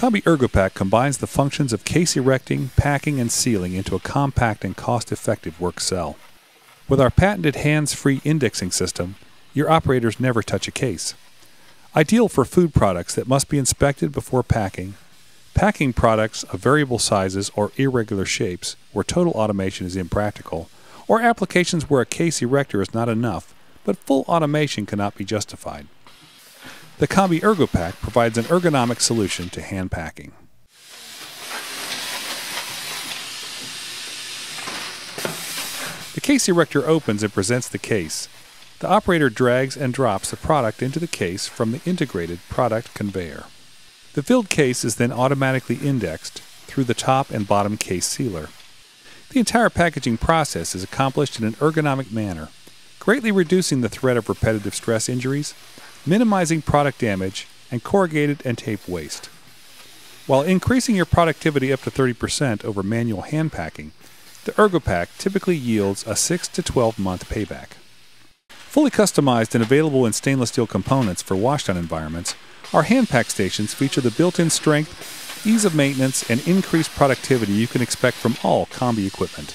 Combi Ergopack combines the functions of case erecting, packing, and sealing into a compact and cost-effective work cell. With our patented hands-free indexing system, your operators never touch a case. Ideal for food products that must be inspected before packing, packing products of variable sizes or irregular shapes where total automation is impractical, or applications where a case erector is not enough, but full automation cannot be justified. The Combi Ergopack provides an ergonomic solution to hand packing. The case erector opens and presents the case. The operator drags and drops the product into the case from the integrated product conveyor. The filled case is then automatically indexed through the top and bottom case sealer. The entire packaging process is accomplished in an ergonomic manner, greatly reducing the threat of repetitive stress injuries, minimizing product damage, and corrugated and tape waste. While increasing your productivity up to 30% over manual hand packing, the Ergopack typically yields a 6 to 12 month payback. Fully customized and available in stainless steel components for washdown environments, our hand pack stations feature the built-in strength, ease of maintenance, and increased productivity you can expect from all Combi equipment.